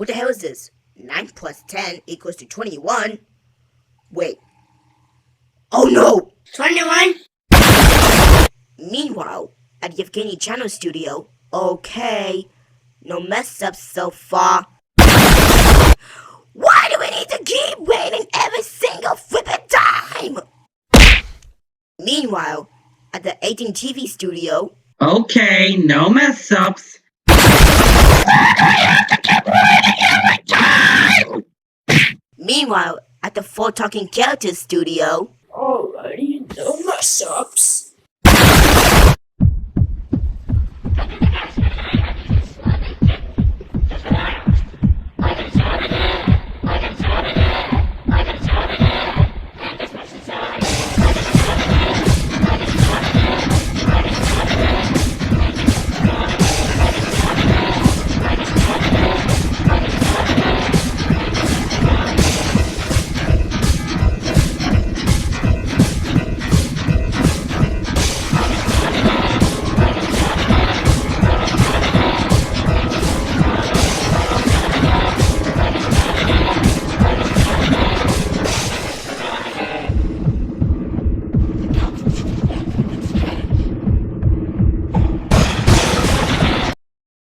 What the hell is this? 9 plus 10 equals to 21. Wait. Oh no! 21? Meanwhile, at Yevgeny Channel Studio, okay, no mess ups so far. Why do we need to keep waiting every single flippin' time? Meanwhile, at the 18 TV studio, Okay, no mess ups. meanwhile, at the 4 Talking Characters studio, Alrighty, no mess ups.